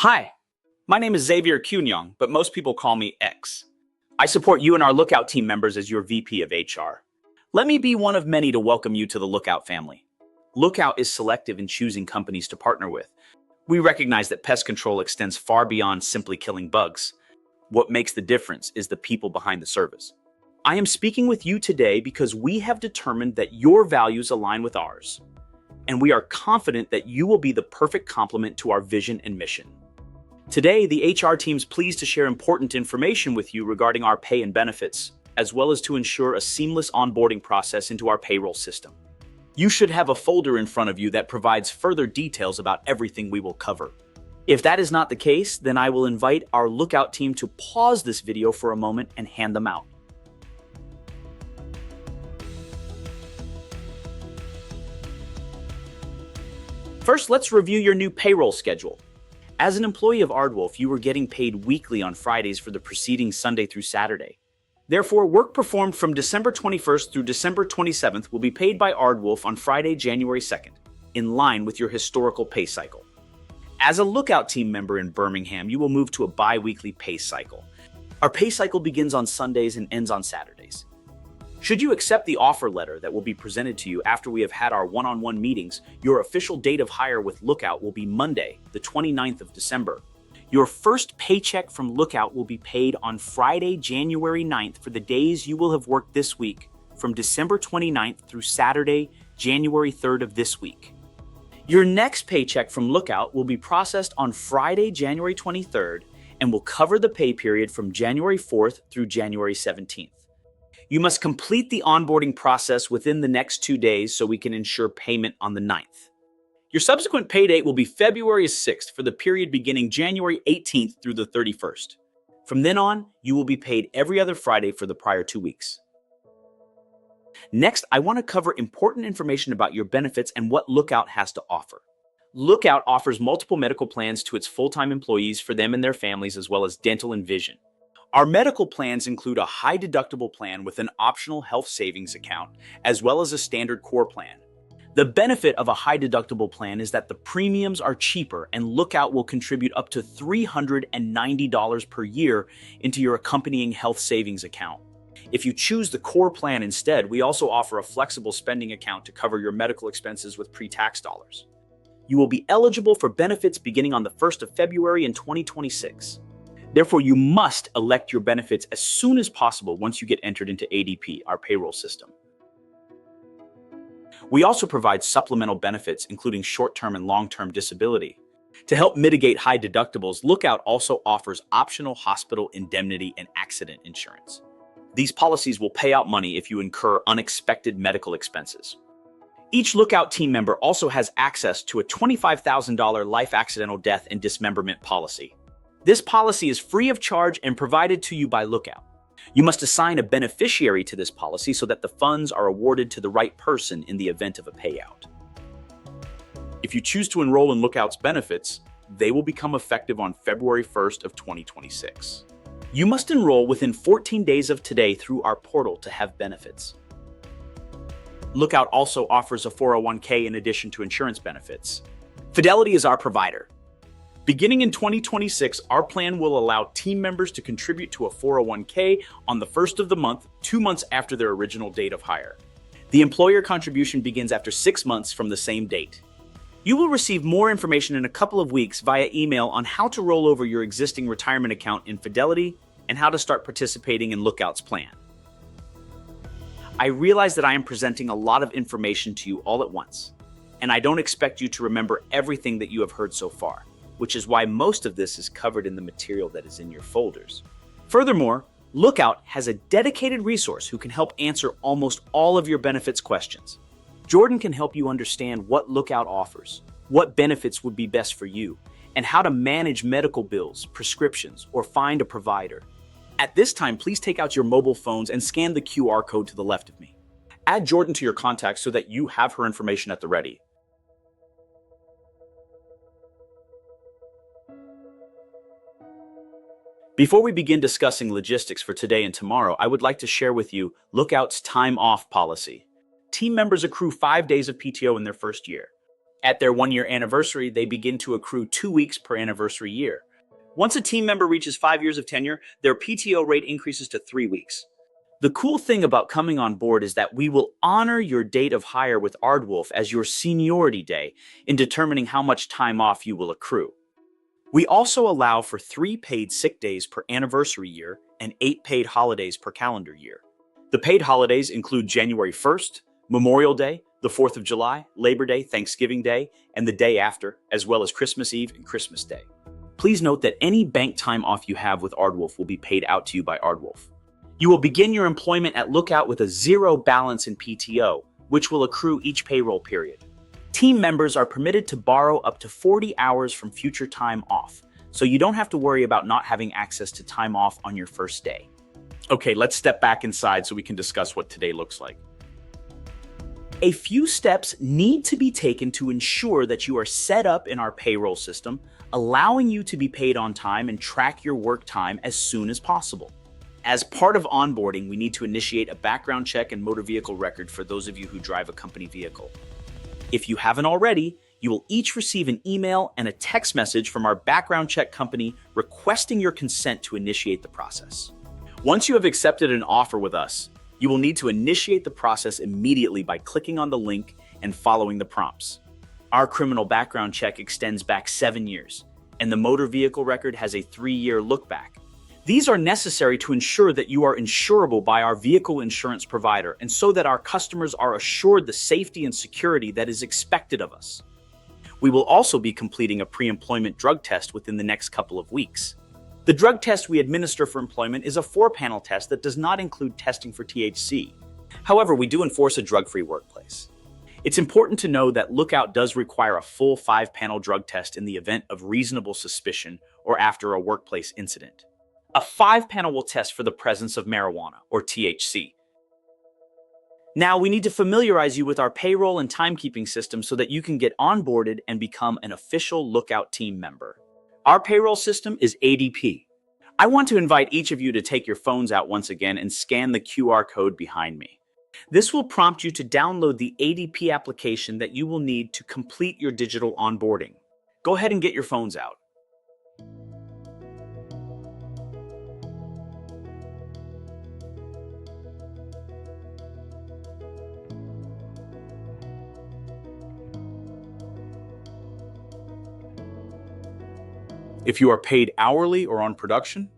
Hi, my name is Xavier Cunyong, but most people call me X. I support you and our Lookout team members as your VP of HR. Let me be one of many to welcome you to the Lookout family. Lookout is selective in choosing companies to partner with. We recognize that pest control extends far beyond simply killing bugs. What makes the difference is the people behind the service. I am speaking with you today because we have determined that your values align with ours, and we are confident that you will be the perfect complement to our vision and mission. Today, the HR team's pleased to share important information with you regarding our pay and benefits, as well as to ensure a seamless onboarding process into our payroll system. You should have a folder in front of you that provides further details about everything we will cover. If that is not the case, then I will invite our Lookout team to pause this video for a moment and hand them out. First, let's review your new payroll schedule. As an employee of Aardwolf, you were getting paid weekly on Fridays for the preceding Sunday through Saturday. Therefore, work performed from December 21st through December 27th will be paid by Aardwolf on Friday, January 2nd, in line with your historical pay cycle. As a Lookout team member in Birmingham, you will move to a bi-weekly pay cycle. Our pay cycle begins on Sundays and ends on Saturdays. Should you accept the offer letter that will be presented to you after we have had our one-on-one meetings, your official date of hire with Lookout will be Monday, the 29th of December. Your first paycheck from Lookout will be paid on Friday, January 9th for the days you will have worked this week, from December 29th through Saturday, January 3rd of this week. Your next paycheck from Lookout will be processed on Friday, January 23rd, and will cover the pay period from January 4th through January 17th. You must complete the onboarding process within the next 2 days so we can ensure payment on the 9th. Your subsequent pay date will be February 6th for the period beginning January 18th through the 31st. From then on, you will be paid every other Friday for the prior 2 weeks. Next, I want to cover important information about your benefits and what Lookout has to offer. Lookout offers multiple medical plans to its full-time employees for them and their families, as well as dental and vision. Our medical plans include a high deductible plan with an optional health savings account, as well as a standard core plan. The benefit of a high deductible plan is that the premiums are cheaper, and Lookout will contribute up to $390 per year into your accompanying health savings account. If you choose the core plan instead, we also offer a flexible spending account to cover your medical expenses with pre-tax dollars. You will be eligible for benefits beginning on the 1st of February in 2026. Therefore, you must elect your benefits as soon as possible once you get entered into ADP, our payroll system. We also provide supplemental benefits, including short-term and long-term disability. To help mitigate high deductibles, Lookout also offers optional hospital indemnity and accident insurance. These policies will pay out money if you incur unexpected medical expenses. Each Lookout team member also has access to a $25,000 life accidental death and dismemberment policy. This policy is free of charge and provided to you by Lookout. You must assign a beneficiary to this policy so that the funds are awarded to the right person in the event of a payout. If you choose to enroll in Lookout's benefits, they will become effective on February 1st of 2026. You must enroll within 14 days of today through our portal to have benefits. Lookout also offers a 401k in addition to insurance benefits. Fidelity is our provider. Beginning in 2026, our plan will allow team members to contribute to a 401k on the first of the month, 2 months after their original date of hire. The employer contribution begins after 6 months from the same date. You will receive more information in a couple of weeks via email on how to roll over your existing retirement account in Fidelity and how to start participating in Lookout's plan. I realize that I am presenting a lot of information to you all at once, and I don't expect you to remember everything that you have heard so far, which is why most of this is covered in the material that is in your folders. Furthermore, Lookout has a dedicated resource who can help answer almost all of your benefits questions. Jordan can help you understand what Lookout offers, what benefits would be best for you, and how to manage medical bills, prescriptions, or find a provider. At this time, please take out your mobile phones and scan the QR code to the left of me. Add Jordan to your contacts so that you have her information at the ready. Before we begin discussing logistics for today and tomorrow, I would like to share with you Lookout's time off policy. Team members accrue 5 days of PTO in their first year. At their 1-year anniversary, they begin to accrue 2 weeks per anniversary year. Once a team member reaches 5 years of tenure, their PTO rate increases to 3 weeks. The cool thing about coming on board is that we will honor your date of hire with Aardwolf as your seniority day in determining how much time off you will accrue. We also allow for 3 paid sick days per anniversary year and 8 paid holidays per calendar year. The paid holidays include January 1st, Memorial Day, the 4th of July, Labor Day, Thanksgiving Day, and the day after, as well as Christmas Eve and Christmas Day. Please note that any bank time off you have with Aardwolf will be paid out to you by Aardwolf. You will begin your employment at Lookout with a 0 balance in PTO, which will accrue each payroll period. Team members are permitted to borrow up to 40 hours from future time off, so you don't have to worry about not having access to time off on your first day. Okay, let's step back inside so we can discuss what today looks like. A few steps need to be taken to ensure that you are set up in our payroll system, allowing you to be paid on time and track your work time as soon as possible. As part of onboarding, we need to initiate a background check and motor vehicle record for those of you who drive a company vehicle. If you haven't already, you will each receive an email and a text message from our background check company requesting your consent to initiate the process. Once you have accepted an offer with us, you will need to initiate the process immediately by clicking on the link and following the prompts. Our criminal background check extends back 7 years, and the motor vehicle record has a 3-year look back. These are necessary to ensure that you are insurable by our vehicle insurance provider and so that our customers are assured the safety and security that is expected of us. We will also be completing a pre-employment drug test within the next couple of weeks. The drug test we administer for employment is a 4-panel test that does not include testing for THC. However, we do enforce a drug-free workplace. It's important to know that Lookout does require a full 5-panel drug test in the event of reasonable suspicion or after a workplace incident. A 5-panel will test for the presence of marijuana, or THC. Now, we need to familiarize you with our payroll and timekeeping system so that you can get onboarded and become an official Lookout team member. Our payroll system is ADP. I want to invite each of you to take your phones out once again and scan the QR code behind me. This will prompt you to download the ADP application that you will need to complete your digital onboarding. Go ahead and get your phones out. If you are paid hourly or on production,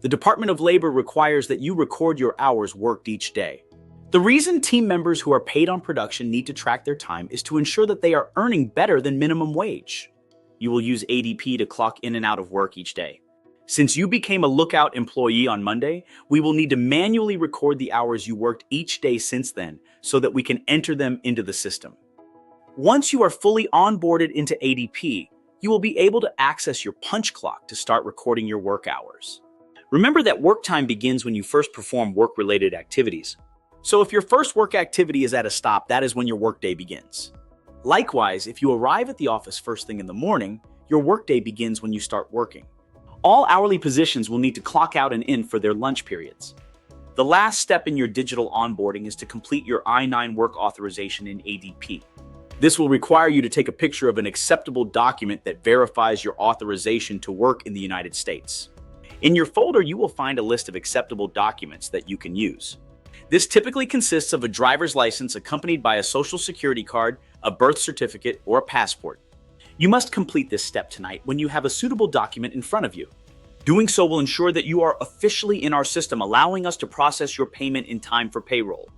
the Department of Labor requires that you record your hours worked each day. The reason team members who are paid on production need to track their time is to ensure that they are earning better than minimum wage. You will use ADP to clock in and out of work each day. Since you became a Lookout employee on Monday, we will need to manually record the hours you worked each day since then so that we can enter them into the system. Once you are fully onboarded into ADP, you will be able to access your punch clock to start recording your work hours. Remember that work time begins when you first perform work-related activities. So if your first work activity is at a stop, that is when your workday begins. Likewise, if you arrive at the office first thing in the morning, your workday begins when you start working. All hourly positions will need to clock out and in for their lunch periods. The last step in your digital onboarding is to complete your I-9 work authorization in ADP. This will require you to take a picture of an acceptable document that verifies your authorization to work in the United States. In your folder, you will find a list of acceptable documents that you can use. This typically consists of a driver's license accompanied by a social security card, a birth certificate, or a passport. You must complete this step tonight when you have a suitable document in front of you. Doing so will ensure that you are officially in our system, allowing us to process your payment in time for payroll.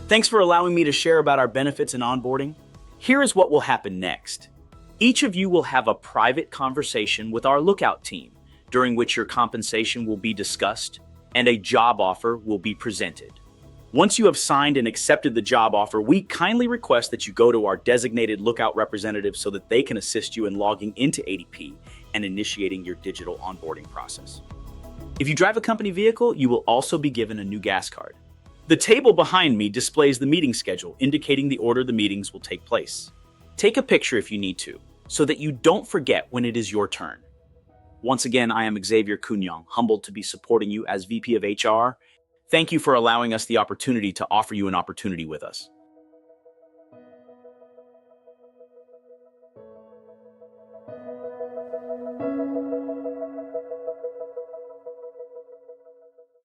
Thanks for allowing me to share about our benefits and onboarding. Here is what will happen next. Each of you will have a private conversation with our Lookout team, during which your compensation will be discussed and a job offer will be presented. Once you have signed and accepted the job offer, we kindly request that you go to our designated Lookout representative so that they can assist you in logging into ADP and initiating your digital onboarding process. If you drive a company vehicle, you will also be given a new gas card. The table behind me displays the meeting schedule, indicating the order the meetings will take place. Take a picture if you need to, so that you don't forget when it is your turn. Once again, I am Xavier Cunyong, humbled to be supporting you as VP of HR. Thank you for allowing us the opportunity to offer you an opportunity with us.